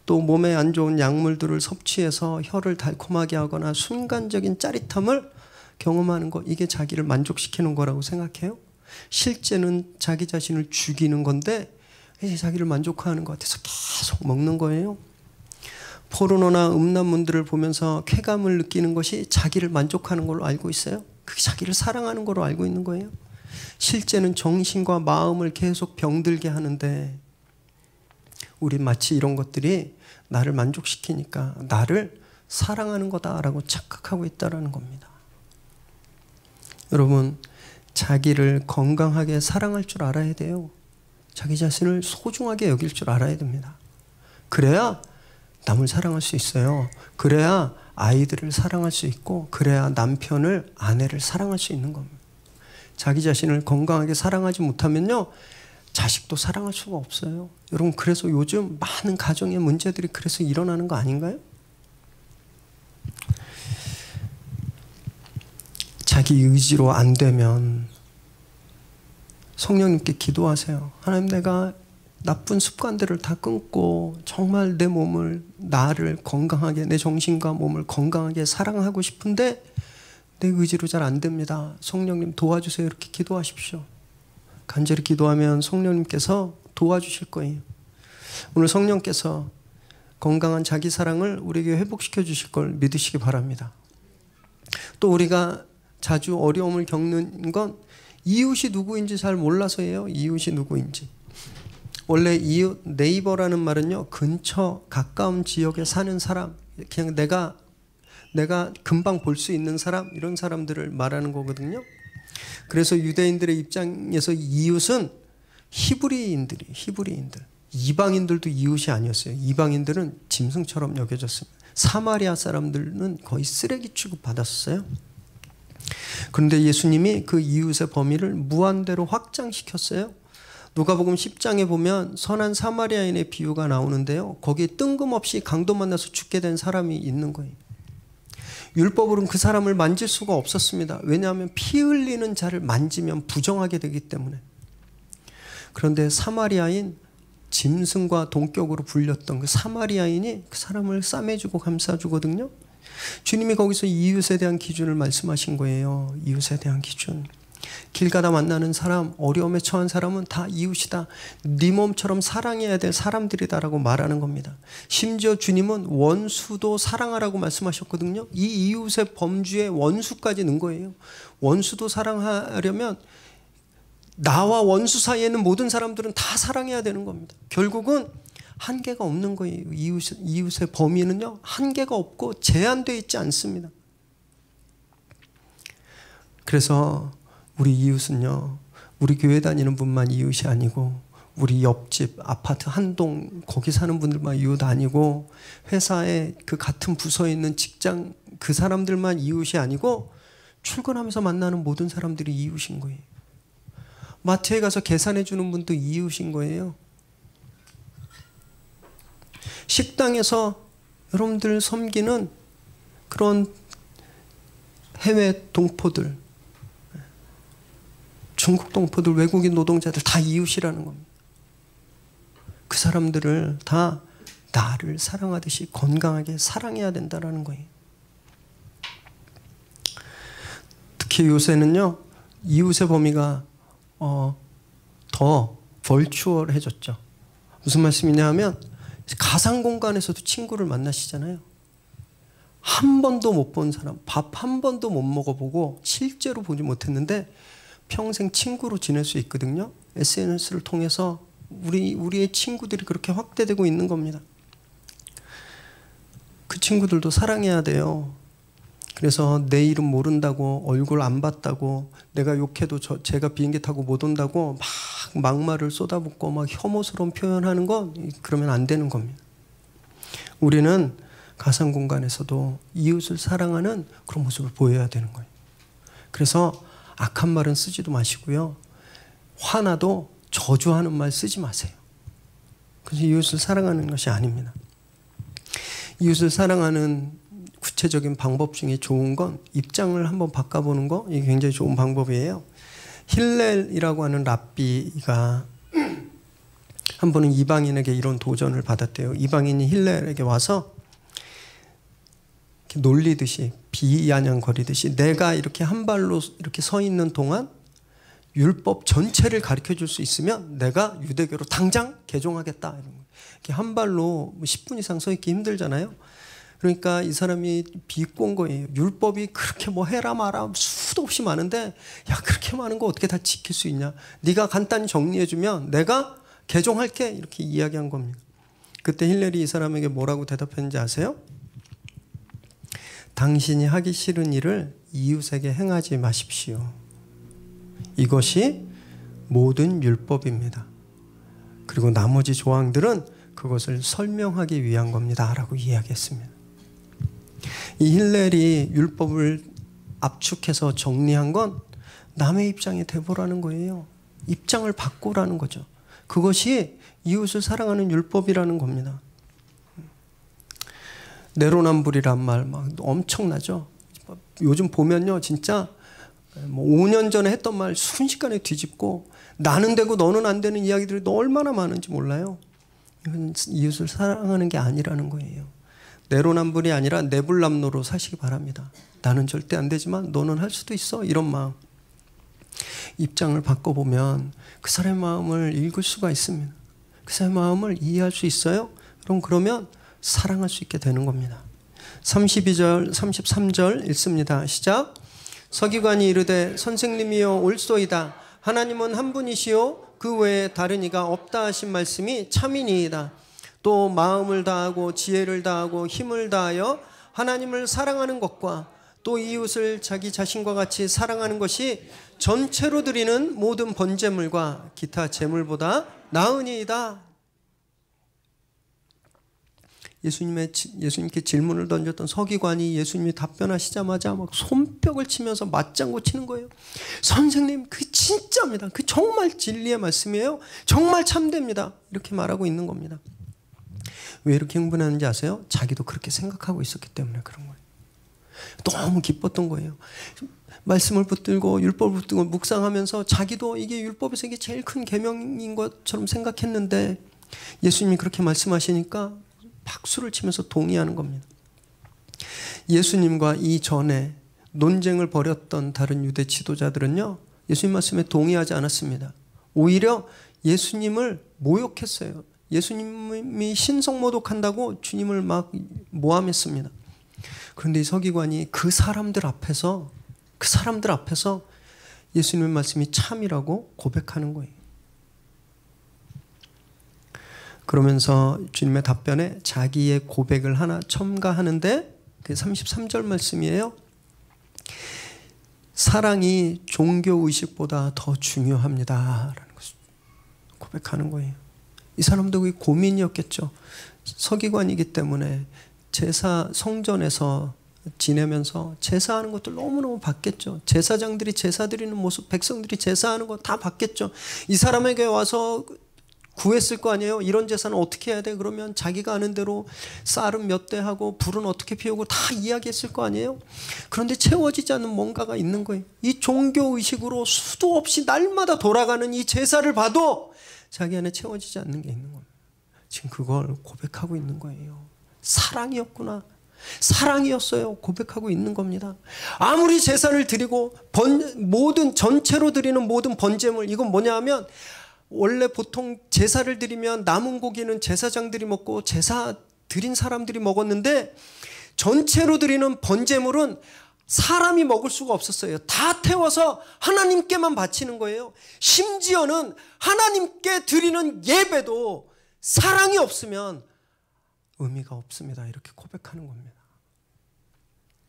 또 몸에 안 좋은 약물들을 섭취해서 혀를 달콤하게 하거나 순간적인 짜릿함을 경험하는 거, 이게 자기를 만족시키는 거라고 생각해요? 실제는 자기 자신을 죽이는 건데 이제 자기를 만족하는 것 같아서 계속 먹는 거예요. 포르노나 음란물들을 보면서 쾌감을 느끼는 것이 자기를 만족하는 걸로 알고 있어요. 그게 자기를 사랑하는 걸로 알고 있는 거예요. 실제는 정신과 마음을 계속 병들게 하는데 우리 마치 이런 것들이 나를 만족시키니까 나를 사랑하는 거다라고 착각하고 있다는 겁니다. 여러분, 자기를 건강하게 사랑할 줄 알아야 돼요. 자기 자신을 소중하게 여길 줄 알아야 됩니다. 그래야 남을 사랑할 수 있어요. 그래야 아이들을 사랑할 수 있고, 그래야 남편을, 아내를 사랑할 수 있는 겁니다. 자기 자신을 건강하게 사랑하지 못하면요, 자식도 사랑할 수가 없어요. 여러분, 그래서 요즘 많은 가정의 문제들이 그래서 일어나는 거 아닌가요? 자기 의지로 안 되면 성령님께 기도하세요. 하나님, 내가 나쁜 습관들을 다 끊고 정말 내 몸을, 나를 건강하게, 내 정신과 몸을 건강하게 사랑하고 싶은데 내 의지로 잘 안 됩니다. 성령님 도와주세요. 이렇게 기도하십시오. 간절히 기도하면 성령님께서 도와주실 거예요. 오늘 성령께서 건강한 자기 사랑을 우리에게 회복시켜 주실 걸 믿으시기 바랍니다. 또 우리가 자주 어려움을 겪는 건 이웃이 누구인지 잘 몰라서예요. 이웃이 누구인지. 원래 이웃, 네이버라는 말은요, 근처 가까운 지역에 사는 사람, 그냥 내가 금방 볼 수 있는 사람, 이런 사람들을 말하는 거거든요. 그래서 유대인들의 입장에서 이웃은 히브리인들. 이방인들도 이웃이 아니었어요. 이방인들은 짐승처럼 여겨졌습니다. 사마리아 사람들은 거의 쓰레기 취급 받았어요. 그런데 예수님이 그 이웃의 범위를 무한대로 확장시켰어요. 누가복음 10장에 보면 선한 사마리아인의 비유가 나오는데요, 거기에 뜬금없이 강도 만나서 죽게 된 사람이 있는 거예요. 율법으로는 그 사람을 만질 수가 없었습니다. 왜냐하면 피 흘리는 자를 만지면 부정하게 되기 때문에. 그런데 사마리아인, 짐승과 동격으로 불렸던 그 사마리아인이 그 사람을 싸매주고 감싸주거든요. 주님이 거기서 이웃에 대한 기준을 말씀하신 거예요. 이웃에 대한 기준. 길 가다 만나는 사람, 어려움에 처한 사람은 다 이웃이다. 네 몸처럼 사랑해야 될 사람들이다라고 말하는 겁니다. 심지어 주님은 원수도 사랑하라고 말씀하셨거든요. 이 이웃의 범주에 원수까지 넣은 거예요. 원수도 사랑하려면 나와 원수 사이에 있는 모든 사람들은 다 사랑해야 되는 겁니다. 결국은 한계가 없는 거예요. 이웃의 범위는요, 한계가 없고 제한되어 있지 않습니다. 그래서 우리 이웃은요, 우리 교회 다니는 분만 이웃이 아니고, 우리 옆집 아파트 한 동 거기 사는 분들만 이웃 아니고, 회사에 그 같은 부서에 있는 직장 그 사람들만 이웃이 아니고, 출근하면서 만나는 모든 사람들이 이웃인 거예요. 마트에 가서 계산해 주는 분도 이웃인 거예요. 식당에서 여러분들 섬기는 그런 해외 동포들, 중국 동포들, 외국인 노동자들 다 이웃이라는 겁니다. 그 사람들을 다 나를 사랑하듯이 건강하게 사랑해야 된다는 거예요. 특히 요새는요, 이웃의 범위가 더 벌추얼해졌죠. 무슨 말씀이냐 하면, 가상 공간에서도 친구를 만나시잖아요. 한 번도 못 본 사람, 밥 한 번도 못 먹어보고 실제로 보지 못했는데 평생 친구로 지낼 수 있거든요. SNS를 통해서 우리의 친구들이 그렇게 확대되고 있는 겁니다. 그 친구들도 사랑해야 돼요. 그래서 내 이름 모른다고, 얼굴 안 봤다고, 내가 욕해도 제가 비행기 타고 못 온다고 막 막말을 쏟아붓고 막 혐오스러운 표현하는 건, 그러면 안 되는 겁니다. 우리는 가상 공간에서도 이웃을 사랑하는 그런 모습을 보여야 되는 거예요. 그래서 악한 말은 쓰지도 마시고요, 화나도 저주하는 말 쓰지 마세요. 그래서 이웃을 사랑하는 것이 아닙니다. 이웃을 사랑하는 구체적인 방법 중에 좋은 건 입장을 한번 바꿔보는 거, 이게 굉장히 좋은 방법이에요. 힐렐이라고 하는 랍비가 한 번은 이방인에게 이런 도전을 받았대요. 이방인이 힐렐에게 와서 이렇게 놀리듯이 비아냥거리듯이 내가 이렇게 한 발로 이렇게 서 있는 동안 율법 전체를 가르쳐 줄 수 있으면 내가 유대교로 당장 개종하겠다. 이렇게 한 발로 10분 이상 서 있기 힘들잖아요. 그러니까 이 사람이 비꼰 거예요. 율법이 그렇게 뭐 해라 마라 수도 없이 많은데 야 그렇게 많은 거 어떻게 다 지킬 수 있냐. 네가 간단히 정리해 주면 내가 개종할게. 이렇게 이야기한 겁니다. 그때 힐렐이 이 사람에게 뭐라고 대답했는지 아세요? 당신이 하기 싫은 일을 이웃에게 행하지 마십시오. 이것이 모든 율법입니다. 그리고 나머지 조항들은 그것을 설명하기 위한 겁니다. 라고 이야기했습니다. 이 힐렐이 율법을 압축해서 정리한 건 남의 입장에 대보라는 거예요. 입장을 바꾸라는 거죠. 그것이 이웃을 사랑하는 율법이라는 겁니다. 내로남불이란 말 막 엄청나죠. 요즘 보면요, 진짜 뭐 5년 전에 했던 말 순식간에 뒤집고 나는 되고 너는 안 되는 이야기들이 얼마나 많은지 몰라요. 이건 이웃을 사랑하는 게 아니라는 거예요. 내로남불이 아니라 내불남노로 사시기 바랍니다. 나는 절대 안 되지만 너는 할 수도 있어. 이런 마음. 입장을 바꿔보면 그 사람의 마음을 읽을 수가 있습니다. 그 사람의 마음을 이해할 수 있어요. 그러면 사랑할 수 있게 되는 겁니다. 32절, 33절 읽습니다. 시작. 서기관이 이르되 선생님이여 옳소이다. 하나님은 한 분이시요 그 외에 다른 이가 없다 하신 말씀이 참이니이다. 또 마음을 다하고 지혜를 다하고 힘을 다하여 하나님을 사랑하는 것과 또 이웃을 자기 자신과 같이 사랑하는 것이 전체로 드리는 모든 번제물과 기타 제물보다 나으니이다. 예수님께 질문을 던졌던 서기관이 예수님이 답변하시자마자 막 손뼉을 치면서 맞장구 치는 거예요. 선생님, 그 진짜입니다. 그 정말 진리의 말씀이에요. 정말 참됩니다. 이렇게 말하고 있는 겁니다. 왜 이렇게 흥분하는지 아세요? 자기도 그렇게 생각하고 있었기 때문에 그런 거예요. 너무 기뻤던 거예요. 말씀을 붙들고 율법을 붙들고 묵상하면서 자기도 이게 율법에서 이게 제일 큰 계명인 것처럼 생각했는데 예수님이 그렇게 말씀하시니까 박수를 치면서 동의하는 겁니다. 예수님과 이전에 논쟁을 벌였던 다른 유대 지도자들은요, 예수님 말씀에 동의하지 않았습니다. 오히려 예수님을 모욕했어요. 예수님이 신성모독한다고 주님을 막 모함했습니다. 그런데 이 서기관이 그 사람들 앞에서 예수님의 말씀이 참이라고 고백하는 거예요. 그러면서 주님의 답변에 자기의 고백을 하나 첨가하는데 그게 33절 말씀이에요. 사랑이 종교의식보다 더 중요합니다 라는 것을 고백하는 거예요. 이 사람도 그게 고민이었겠죠. 서기관이기 때문에 제사 성전에서 지내면서 제사하는 것들 너무너무 봤겠죠. 제사장들이 제사 드리는 모습, 백성들이 제사하는 거 다 봤겠죠. 이 사람에게 와서 구했을 거 아니에요. 이런 제사는 어떻게 해야 돼? 그러면 자기가 아는 대로 쌀은 몇 대 하고 불은 어떻게 피우고 다 이야기했을 거 아니에요. 그런데 채워지지 않는 뭔가가 있는 거예요. 이 종교의식으로 수도 없이 날마다 돌아가는 이 제사를 봐도 자기 안에 채워지지 않는 게 있는 거예요. 지금 그걸 고백하고 있는 거예요. 사랑이었구나. 사랑이었어요. 고백하고 있는 겁니다. 아무리 제사를 드리고 모든 전체로 드리는 모든 번제물, 이건 뭐냐 하면 원래 보통 제사를 드리면 남은 고기는 제사장들이 먹고 제사 드린 사람들이 먹었는데 전체로 드리는 번제물은 사람이 먹을 수가 없었어요. 다 태워서 하나님께만 바치는 거예요. 심지어는 하나님께 드리는 예배도 사랑이 없으면 의미가 없습니다. 이렇게 고백하는 겁니다.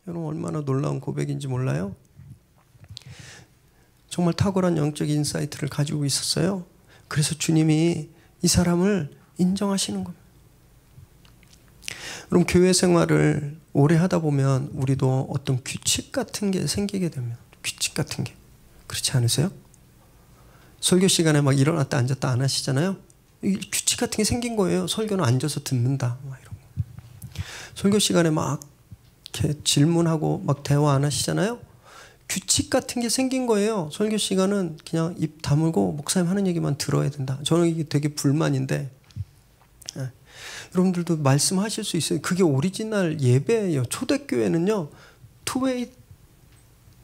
여러분 얼마나 놀라운 고백인지 몰라요? 정말 탁월한 영적 인사이트를 가지고 있었어요. 그래서 주님이 이 사람을 인정하시는 겁니다. 그럼 교회 생활을 오래 하다 보면 우리도 어떤 규칙 같은 게 생기게 됩니다. 규칙 같은 게. 그렇지 않으세요? 설교 시간에 막 일어났다 앉았다 안 하시잖아요. 규칙 같은 게 생긴 거예요. 설교는 앉아서 듣는다. 막 이런 거. 설교 시간에 막 이렇게 질문하고 막 대화 안 하시잖아요. 규칙 같은 게 생긴 거예요. 설교 시간은 그냥 입 다물고 목사님 하는 얘기만 들어야 된다. 저는 이게 되게 불만인데 여러분들도 말씀하실 수 있어요. 그게 오리지널 예배예요. 초대교회는요.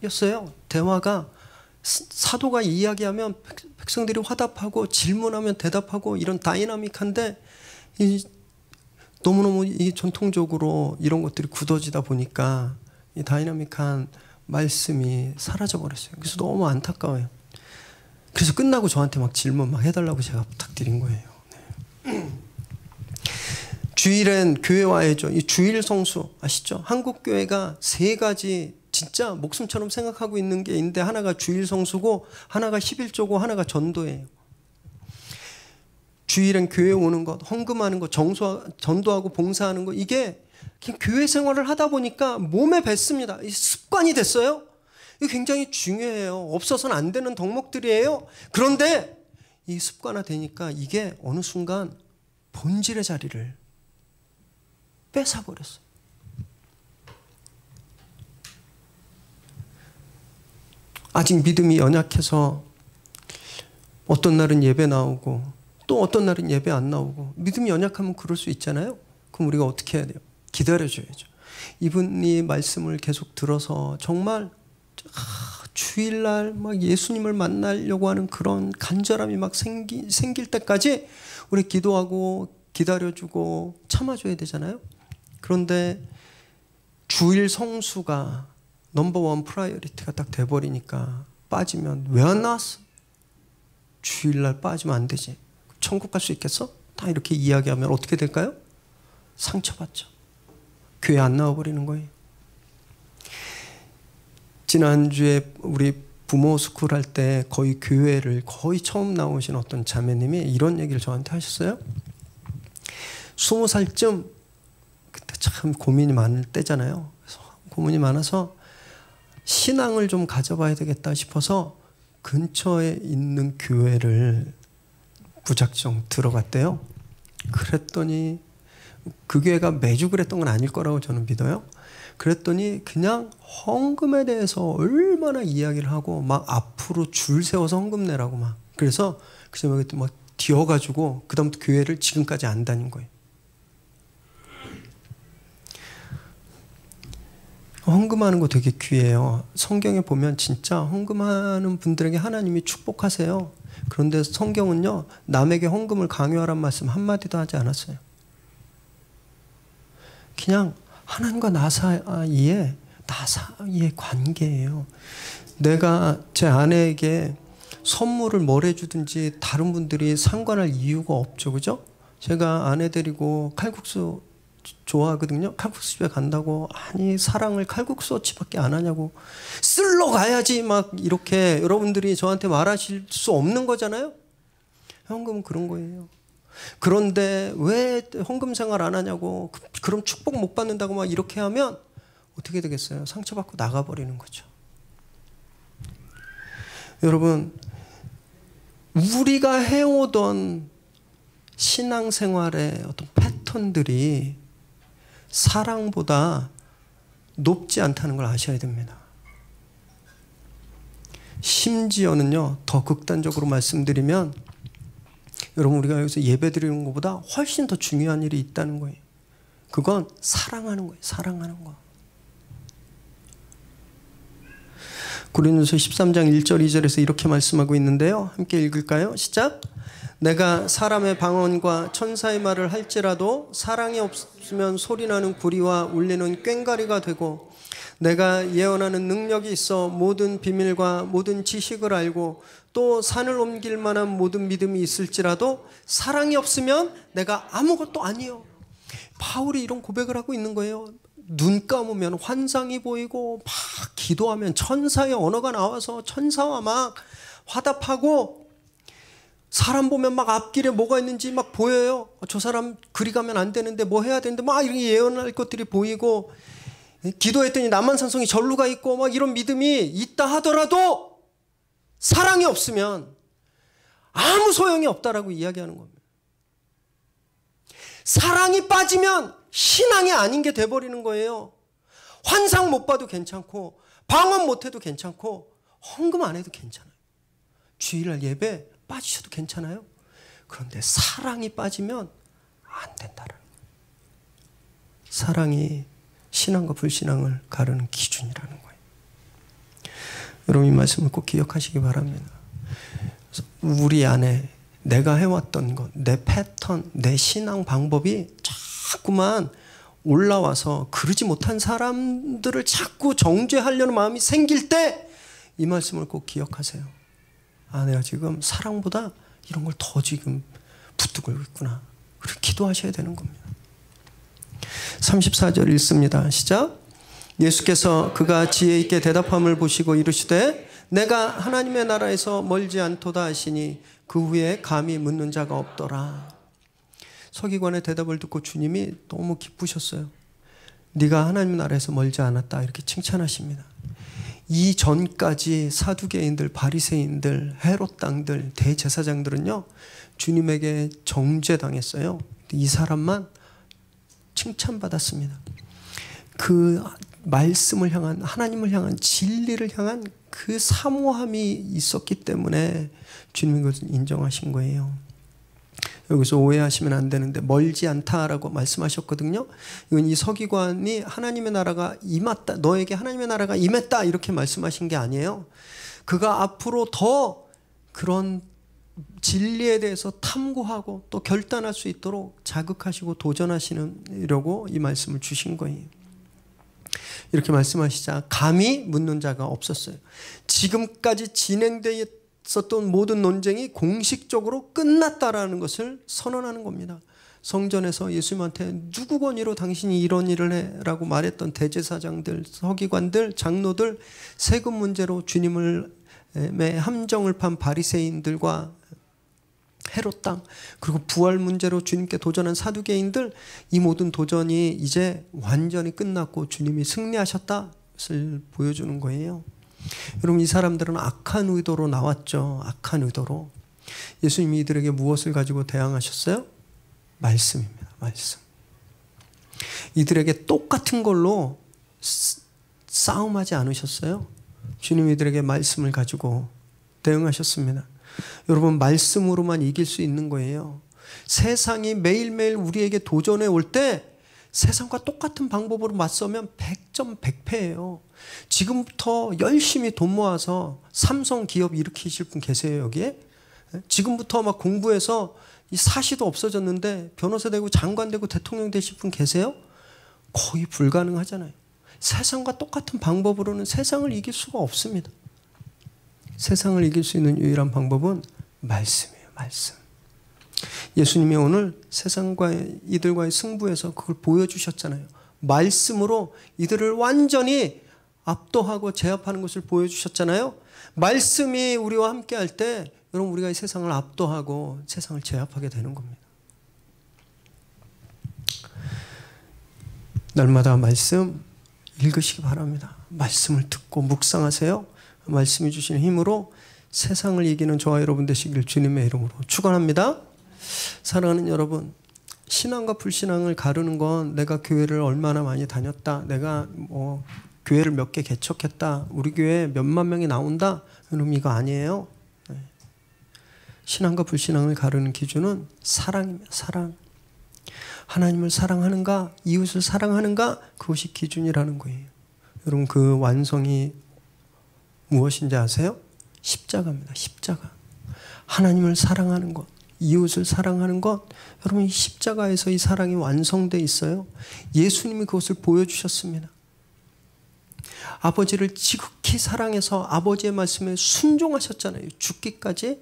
투웨이였어요. 대화가 사도가 이야기하면 백성들이 화답하고 질문하면 대답하고 이런 다이나믹한데 너무너무 이 전통적으로 이런 것들이 굳어지다 보니까 이 다이나믹한 말씀이 사라져 버렸어요. 그래서 너무 안타까워요. 그래서 끝나고 저한테 막 질문 막 해달라고 제가 부탁드린 거예요. 네. 주일엔 교회와야죠. 이 주일 성수 아시죠? 한국 교회가 세 가지 진짜 목숨처럼 생각하고 있는 게 있는데 하나가 주일 성수고 하나가 11조고 하나가 전도예요. 주일엔 교회 오는 것, 헌금하는 것, 전도하고 봉사하는 것 이게 그냥 교회 생활을 하다 보니까 몸에 뱄습니다. 습관이 됐어요. 이게 굉장히 중요해요. 없어서는 안 되는 덕목들이에요. 그런데 이 습관화 되니까 이게 어느 순간 본질의 자리를 뺏어버렸어요. 아직 믿음이 연약해서 어떤 날은 예배 나오고 또 어떤 날은 예배 안 나오고 믿음이 연약하면 그럴 수 있잖아요. 그럼 우리가 어떻게 해야 돼요? 기다려줘야죠. 이분이 말씀을 계속 들어서 정말 주일날 막 예수님을 만나려고 하는 그런 간절함이 막 생길 때까지 우리 기도하고 기다려주고 참아줘야 되잖아요. 그런데 주일 성수가 넘버원 프라이어리티가 딱 돼버리니까 빠지면 왜 안 나왔어? 주일날 빠지면 안 되지. 천국 갈 수 있겠어? 다 이렇게 이야기하면 어떻게 될까요? 상처받죠. 교회 안 나와버리는 거예요. 지난주에 우리 부모 스쿨 할 때 거의 교회를 거의 처음 나오신 어떤 자매님이 이런 얘기를 저한테 하셨어요. 20살쯤 그때 참 고민이 많을 때잖아요. 그래서 고민이 많아서 신앙을 좀 가져봐야 되겠다 싶어서 근처에 있는 교회를 무작정 들어갔대요. 그랬더니 그 교회가 매주 그랬던 건 아닐 거라고 저는 믿어요. 그랬더니 그냥 헌금에 대해서 얼마나 이야기를 하고 막 앞으로 줄 세워서 헌금 내라고 막 그래서 그 제목에 막 뒤어가지고 그다음부터 교회를 지금까지 안 다닌 거예요. 헌금하는 거 되게 귀해요. 성경에 보면 진짜 헌금하는 분들에게 하나님이 축복하세요. 그런데 성경은요 남에게 헌금을 강요하란 말씀 한마디도 하지 않았어요. 그냥 하나님과 나 사이의 관계예요. 내가 제 아내에게 선물을 뭘 해주든지 다른 분들이 상관할 이유가 없죠. 그죠? 제가 아내 데리고 칼국수 좋아하거든요. 칼국수 집에 간다고 아니 사랑을 칼국수집밖에 안 하냐고 쓸러 가야지 막 이렇게 여러분들이 저한테 말하실 수 없는 거잖아요. 헌금은 그런 거예요. 그런데 왜 헌금 생활 안 하냐고 그럼 축복 못 받는다고 막 이렇게 하면 어떻게 되겠어요? 상처받고 나가버리는 거죠. 여러분 우리가 해오던 신앙생활의 어떤 패턴들이 사랑보다 높지 않다는 걸 아셔야 됩니다. 심지어는요 더 극단적으로 말씀드리면 여러분 우리가 여기서 예배 드리는 것보다 훨씬 더 중요한 일이 있다는 거예요. 그건 사랑하는 거예요. 사랑하는 거. 고린도서 13장 1절 2절에서 이렇게 말씀하고 있는데요. 함께 읽을까요? 시작. 내가 사람의 방언과 천사의 말을 할지라도 사랑이 없으면 소리나는 구리와 울리는 꽹과리가 되고 내가 예언하는 능력이 있어 모든 비밀과 모든 지식을 알고 또 산을 옮길 만한 모든 믿음이 있을지라도 사랑이 없으면 내가 아무것도 아니요. 바울이 이런 고백을 하고 있는 거예요. 눈 감으면 환상이 보이고 막 기도하면 천사의 언어가 나와서 천사와 막 화답하고 사람 보면 막 앞길에 뭐가 있는지 막 보여요. 저 사람 그리 가면 안 되는데 뭐 해야 되는데 막 이렇게 예언할 것들이 보이고 기도했더니 남한산성이 절로 가 있고 막 이런 믿음이 있다 하더라도 사랑이 없으면 아무 소용이 없다라고 이야기하는 겁니다. 사랑이 빠지면 신앙이 아닌 게 돼버리는 거예요. 환상 못 봐도 괜찮고 방언 못 해도 괜찮고 헌금 안 해도 괜찮아요. 주일날 예배 빠지셔도 괜찮아요. 그런데 사랑이 빠지면 안 된다는 거예요. 사랑이 신앙과 불신앙을 가르는 기준이라는 거예요. 여러분 이 말씀을 꼭 기억하시기 바랍니다. 우리 안에 내가 해왔던 것, 내 패턴, 내 신앙 방법이 자꾸만 올라와서 그러지 못한 사람들을 자꾸 정죄하려는 마음이 생길 때 이 말씀을 꼭 기억하세요. 아, 내가 지금 사랑보다 이런 걸 더 지금 붙들고 있구나. 그렇게 기도하셔야 되는 겁니다. 34절 읽습니다. 시작. 예수께서 그가 지혜 있게 대답함을 보시고 이르시되 내가 하나님의 나라에서 멀지 않도다 하시니 그 후에 감히 묻는 자가 없더라. 서기관의 대답을 듣고 주님이 너무 기쁘셨어요. 네가 하나님 나라에서 멀지 않았다 이렇게 칭찬하십니다. 이 전까지 사두개인들, 바리새인들, 헤롯 당들, 대제사장들은요 주님에게 정죄당했어요. 이 사람만 칭찬받았습니다. 그 말씀을 향한, 하나님을 향한, 진리를 향한 그 사모함이 있었기 때문에 주님이 그것을 인정하신 거예요. 여기서 오해하시면 안 되는데 멀지 않다라고 말씀하셨거든요. 이건 이 서기관이 하나님의 나라가 임했다, 너에게 하나님의 나라가 임했다 이렇게 말씀하신 게 아니에요. 그가 앞으로 더 그런 진리에 대해서 탐구하고 또 결단할 수 있도록 자극하시고 도전하시려고 이 말씀을 주신 거예요. 이렇게 말씀하시자 감히 묻는 자가 없었어요. 지금까지 진행되어 있었던 모든 논쟁이 공식적으로 끝났다라는 것을 선언하는 겁니다. 성전에서 예수님한테 누구 권위로 당신이 이런 일을 해라고 말했던 대제사장들, 서기관들, 장로들, 세금 문제로 주님의 함정을 판 바리새인들과 헤롯 땅, 그리고 부활 문제로 주님께 도전한 사두개인들, 이 모든 도전이 이제 완전히 끝났고 주님이 승리하셨다 것을 보여주는 거예요. 여러분 이 사람들은 악한 의도로 나왔죠. 악한 의도로. 예수님이 이들에게 무엇을 가지고 대항하셨어요? 말씀입니다. 말씀. 이들에게 똑같은 걸로 싸움하지 않으셨어요. 주님이 이들에게 말씀을 가지고 대응하셨습니다. 여러분 말씀으로만 이길 수 있는 거예요. 세상이 매일매일 우리에게 도전해 올 때 세상과 똑같은 방법으로 맞서면 100점 100패예요. 지금부터 열심히 돈 모아서 삼성 기업 일으키실 분 계세요 여기에? 지금부터 막 공부해서 이 사시도 없어졌는데 변호사 되고 장관 되고 대통령 되실 분 계세요? 거의 불가능하잖아요. 세상과 똑같은 방법으로는 세상을 이길 수가 없습니다. 세상을 이길 수 있는 유일한 방법은 말씀이에요. 말씀. 예수님이 오늘 세상과 이들과의 승부에서 그걸 보여주셨잖아요. 말씀으로 이들을 완전히 압도하고 제압하는 것을 보여주셨잖아요. 말씀이 우리와 함께 할 때 여러분 우리가 이 세상을 압도하고 세상을 제압하게 되는 겁니다. 날마다 말씀 읽으시기 바랍니다. 말씀을 듣고 묵상하세요. 말씀이 주시는 힘으로 세상을 이기는 저와 여러분 되시기를 주님의 이름으로 축원합니다. 사랑하는 여러분, 신앙과 불신앙을 가르는 건 내가 교회를 얼마나 많이 다녔다, 내가 교회를 몇 개 개척했다, 우리 교회에 몇만 명이 나온다, 여러분 이거 아니에요. 신앙과 불신앙을 가르는 기준은 사랑입니다. 사랑. 하나님을 사랑하는가, 이웃을 사랑하는가, 그것이 기준이라는 거예요. 여러분 그 완성이 무엇인지 아세요? 십자가입니다. 십자가. 하나님을 사랑하는 것, 이웃을 사랑하는 것, 여러분 이 십자가에서 이 사랑이 완성되어 있어요. 예수님이 그것을 보여주셨습니다. 아버지를 지극히 사랑해서 아버지의 말씀에 순종하셨잖아요. 죽기까지.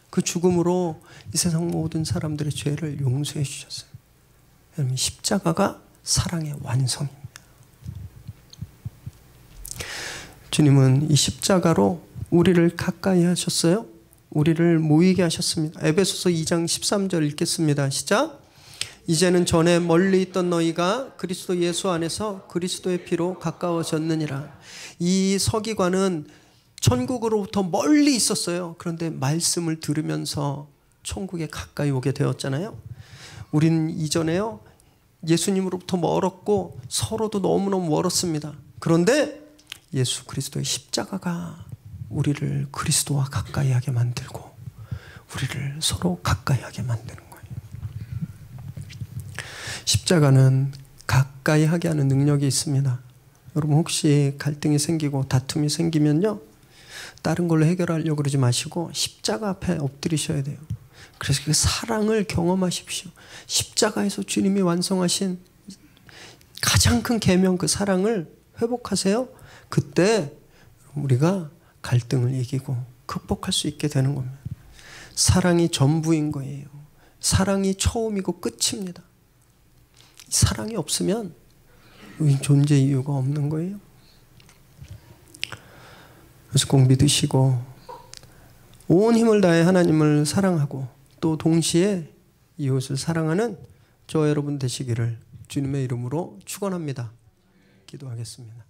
그 죽음으로 이 세상 모든 사람들의 죄를 용서해 주셨어요. 여러분 십자가가 사랑의 완성입니다. 주님은 이 십자가로 우리를 가까이 하셨어요. 우리를 모이게 하셨습니다. 에베소서 2장 13절 읽겠습니다. 시작. 이제는 전에 멀리 있던 너희가 그리스도 예수 안에서 그리스도의 피로 가까워졌느니라. 이 서기관은 천국으로부터 멀리 있었어요. 그런데 말씀을 들으면서 천국에 가까이 오게 되었잖아요. 우리는 이전에요 예수님으로부터 멀었고 서로도 너무너무 멀었습니다. 그런데 예수 그리스도의 십자가가 우리를 그리스도와 가까이 하게 만들고 우리를 서로 가까이 하게 만드는 거예요. 십자가는 각 가까이 하게 하는 능력이 있습니다. 여러분 혹시 갈등이 생기고 다툼이 생기면요, 다른 걸로 해결하려고 그러지 마시고 십자가 앞에 엎드리셔야 돼요. 그래서 그 사랑을 경험하십시오. 십자가에서 주님이 완성하신 가장 큰 계명, 그 사랑을 회복하세요. 그때 우리가 갈등을 이기고 극복할 수 있게 되는 겁니다. 사랑이 전부인 거예요. 사랑이 처음이고 끝입니다. 사랑이 없으면 존재 이유가 없는 거예요. 그래서 꼭 믿으시고 온 힘을 다해 하나님을 사랑하고 또 동시에 이웃을 사랑하는 저와 여러분 되시기를 주님의 이름으로 축원합니다. 기도하겠습니다.